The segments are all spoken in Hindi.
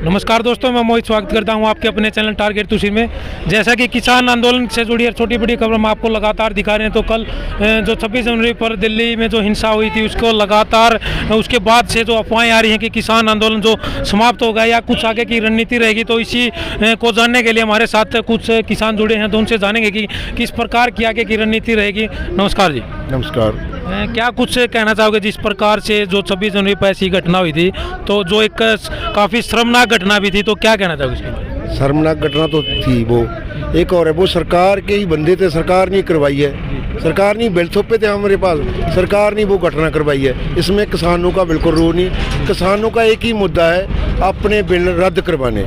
नमस्कार दोस्तों, मैं मोहित स्वागत करता हूं आपके अपने चैनल टारगेट तुशीर में। जैसा कि किसान आंदोलन से जुड़ी छोटी बड़ी खबर हम आपको लगातार दिखा रहे हैं, तो कल जो 26 जनवरी पर दिल्ली में जो हिंसा हुई थी उसको लगातार उसके बाद से जो अफवाहें आ रही हैं कि किसान आंदोलन जो समाप्त हो गया या कुछ आगे की रणनीति रहेगी, तो इसी को जानने के लिए हमारे साथ कुछ किसान जुड़े हैं, तो उनसे जानेंगे कि किस प्रकार की आगे की रणनीति रहेगी। नमस्कार जी। नमस्कार। क्या कुछ कहना चाहोगे जिस प्रकार से जो 26 जनवरी पर ऐसी घटना हुई थी, तो जो एक काफ़ी शर्मनाक घटना भी थी, तो क्या कहना चाहोगे इसके बारे में? शर्मनाक घटना तो थी, वो एक और है, वो सरकार के ही बंदे थे, सरकार ने करवाई है, सरकार ने बिल थोपे थे हमारे पास, सरकार ने वो घटना करवाई है। इसमें किसानों का बिल्कुल रो नहीं, किसानों का एक ही मुद्दा है, अपने बिल रद्द करवाने।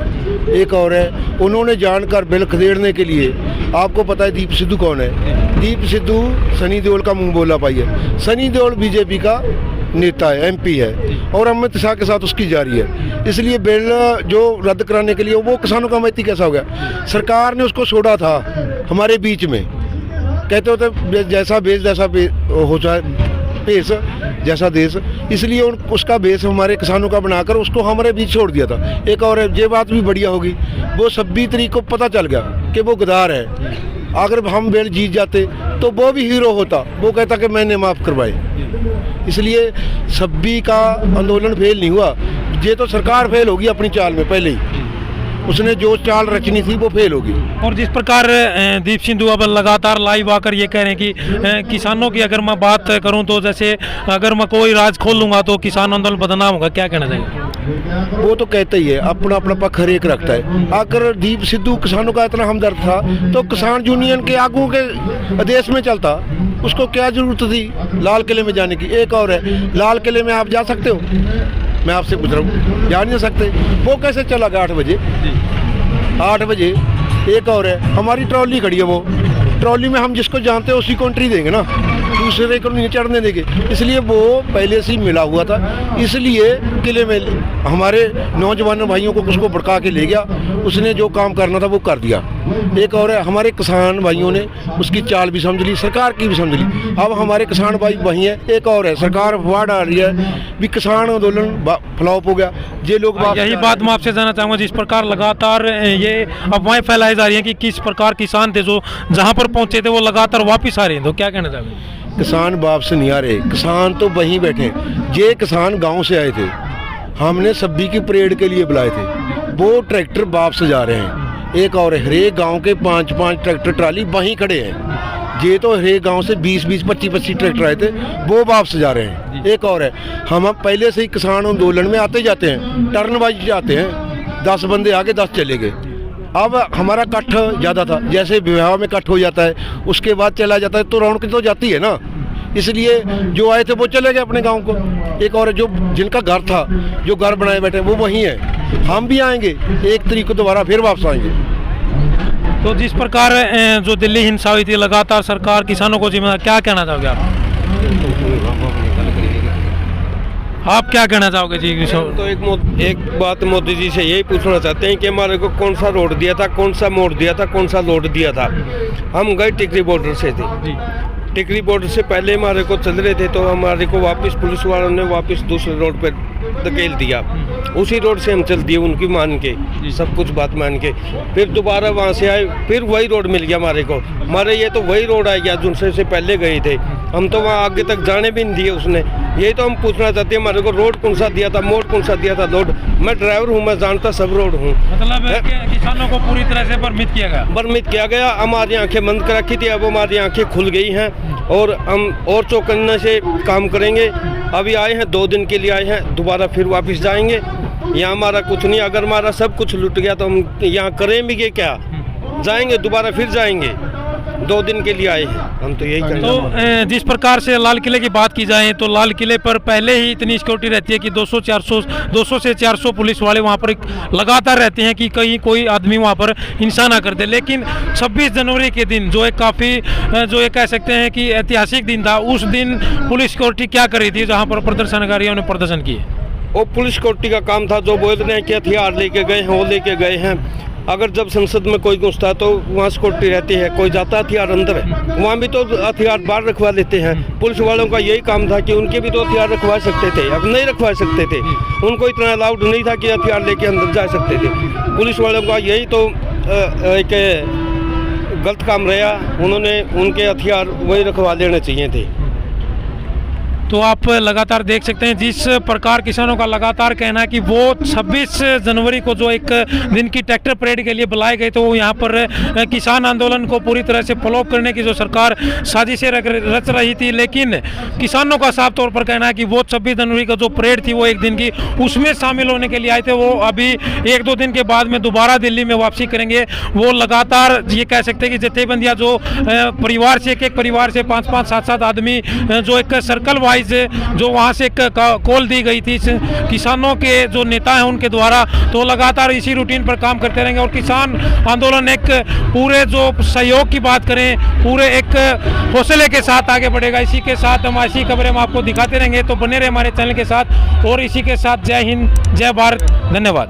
एक और है, उन्होंने जानकर बिल खदेड़ने के लिए, आपको पता है दीप सिद्धू कौन है? दीप सिद्धू सनी देओल का मुंह बोला पाई है। सनी देओल बीजेपी का नेता है, एमपी है, और अमित शाह के साथ उसकी जारी है। इसलिए बिल जो रद्द कराने के लिए, वो किसानों का मैती कैसा हो गया? सरकार ने उसको छोड़ा था हमारे बीच में, कहते होते जैसा बेस हो जाए पेश जैसा देश, इसलिए उसका बेस हमारे किसानों का बनाकर उसको हमारे बीच छोड़ दिया था। एक और ये बात भी बढ़िया होगी, वो 26 तारीख को पता चल गया कि वो गद्दार है। अगर हम बिल जीत जाते तो वो भी हीरो होता, वो कहता कि मैंने माफ़ करवाए। इसलिए 26 का आंदोलन फेल नहीं हुआ, ये तो सरकार फेल होगी अपनी चाल में, पहले ही उसने जो चाल रचनी थी वो फेल होगी। और जिस प्रकार दीप सिद्धू अब लगातार लाइव आकर ये कह रहे हैं कि किसानों की अगर मैं बात करूं तो जैसे अगर मैं कोई राज खोल लूंगा तो किसान आंदोलन बदनाम होगा, क्या कहना चाहिए? वो तो कहते ही है, अपना अपना पक्ष हर एक रखता है। अगर दीप सिद्धू किसानों का इतना हमदर्द था तो किसान यूनियन के आगू के आदेश में चलता, उसको क्या जरूरत थी लाल किले में जाने की? एक और है, लाल किले में आप जा सकते हो? मैं आपसे पूछ रहा हूँ, जा नहीं सकते। वो कैसे चला गया 8 बजे? 8 बजे। एक और है, हमारी ट्रॉली खड़ी है, वो ट्रॉली में हम जिसको जानते हैं उसी को एंट्री देंगे ना, दूसरे को नहीं चढ़ने देंगे। इसलिए वो पहले से ही मिला हुआ था, इसलिए किले में हमारे नौजवान भाइयों को उसको भड़का के ले गया, उसने जो काम करना था वो कर दिया। एक और है, हमारे किसान भाइयों ने उसकी चाल भी समझ ली, सरकार की भी समझ ली। अब हमारे किसान भाई वही हैं। एक और है, सरकार अफवाह डाल रही है भी किसान आंदोलन फ्लॉप हो गया, ये लोग यही बात मैं आपसे जानना चाहूँगा। जिस प्रकार लगातार ये अफवाहें फैलाई जा रही हैं कि किस प्रकार किसान थे जो जहाँ पर पहुँचे थे वो लगातार वापिस आ रहे हैं, तो क्या कहना चाहोगे? किसान वापस नहीं आ रहे, किसान तो वहीं बैठे। ये किसान गांव से आए थे, हमने 26 की परेड के लिए बुलाए थे, वो ट्रैक्टर वापस जा रहे हैं। एक और हरेक गांव के 5-5 ट्रैक्टर ट्राली वहीं खड़े हैं। ये तो हरेक गांव से 20-20, 25-25 ट्रैक्टर आए थे, वो वापस जा रहे हैं। एक और है, हम पहले से ही किसान आंदोलन में आते जाते हैं, टर्न वाइज जाते हैं, 10 बंदे आगे 10 चले गए। अब हमारा कट्ठ ज़्यादा था, जैसे विवाह में कट्ठ हो जाता है उसके बाद चला जाता है, तो रौनक तो जाती है ना। इसलिए जो आए थे वो चले गए अपने गांव को। एक और जो जिनका घर था, जो घर बनाए बैठे वो वहीं है। हम भी आएंगे 1 तारीख को, दोबारा फिर वापस आएंगे। तो जिस प्रकार जो दिल्ली हिंसा हुई थी, लगातार सरकार किसानों को जिम्मेदार, क्या कहना चाहोगे आप क्या कहना चाहोगे जी? तो एक बात मोदी जी से यही पूछना चाहते हैं कि हमारे को कौन सा रोड दिया था, कौन सा मोड़ दिया था, कौन सा लोड दिया था? हम गए टिकरी बॉर्डर से थे, टिकरी बॉर्डर से पहले हमारे को चल रहे थे, तो हमारे को वापस पुलिस वालों ने वापस दूसरे रोड पर धकेल दिया। उसी रोड से हम चल दिए, उनकी मान के, सब कुछ बात मान के। फिर दोबारा वहाँ से आए, फिर वही रोड मिल गया हमारे को। हमारे ये तो वही रोड आ गया जिनसे से पहले गए थे, हम तो वहाँ आगे तक जाने भी नहीं दिए उसने। यही तो हम पूछना चाहते हैं, हमारे को रोड कौन सा दिया था, मोड़ कौन सा दिया था? रोड, मैं ड्राइवर हूँ, मैं जानता सब रोड हूँ। मतलब किसानों को पूरी तरह से भ्रमित किया गया? भ्रमित किया गया। हमारी आंखें बंद कर रखी थी, अब हमारी आंखें खुल गई हैं और हम और चौकन्ने से काम करेंगे। अभी आए हैं, 2 दिन के लिए आए हैं, दोबारा फिर वापस जाएंगे। यहाँ हमारा कुछ नहीं, अगर हमारा सब कुछ लुट गया तो हम यहाँ करेंगे क्या? जाएंगे, दोबारा फिर जाएंगे। 2 दिन के लिए आए हैं, हम तो यही करेंगे। तो जिस प्रकार से लाल किले की बात की जाए तो लाल किले पर पहले ही इतनी सिक्योरिटी रहती है कि 200 से 400 पुलिस वाले वहाँ पर लगातार रहते हैं कि कहीं कोई आदमी वहाँ पर हिंसा ना कर दे। लेकिन 26 जनवरी के दिन जो एक काफ़ी जो ये कह सकते हैं कि ऐतिहासिक दिन था, उस दिन पुलिस सिक्योरिटी क्या कर रही थी जहाँ पर प्रदर्शनकारियों ने प्रदर्शन किए? वो पुलिस सिक्योरिटी का काम था, जो बोल रहे हैं कि हथियार लेके गए हैं वो लेके गए हैं। अगर जब संसद में कोई घुसता है तो वहाँ सिक्योरिटी रहती है, कोई जाता हथियार अंदर है, वहाँ भी तो हथियार बाहर रखवा लेते हैं। पुलिस वालों का यही काम था कि उनके भी तो हथियार रखवा सकते थे, अब नहीं रखवा सकते थे, उनको इतना अलाउड नहीं था कि हथियार लेके अंदर जा सकते थे। पुलिस वालों का यही तो एक गलत काम रहा, उन्होंने उनके हथियार वही रखवा लेने चाहिए थे। तो आप लगातार देख सकते हैं जिस प्रकार किसानों का लगातार कहना है कि वो 26 जनवरी को जो एक दिन की ट्रैक्टर परेड के लिए बुलाए गए, तो वो यहाँ पर किसान आंदोलन को पूरी तरह से फ्लॉप करने की जो सरकार साजिशें रच रही थी, लेकिन किसानों का साफ तौर पर कहना है कि वो 26 जनवरी का जो परेड थी वो एक दिन की, उसमें शामिल होने के लिए आए थे। वो अभी 1-2 दिन के बाद में दोबारा दिल्ली में वापसी करेंगे। वो लगातार ये कह सकते हैं कि जथेबंदियाँ जो परिवार से एक परिवार से 5-5, 7-7 आदमी जो एक सर्कल वाइज जो वहां से एक कॉल दी गई थी किसानों के जो नेता हैं उनके द्वारा, तो लगातार इसी रूटीन पर काम करते रहेंगे। और किसान आंदोलन एक पूरे जो सहयोग की बात करें, पूरे एक हौसले के साथ आगे बढ़ेगा। इसी के साथ हम ऐसी खबरें हम आपको दिखाते रहेंगे, तो बने रहे हमारे चैनल के साथ। और इसी के साथ जय हिंद, जय भारत, धन्यवाद।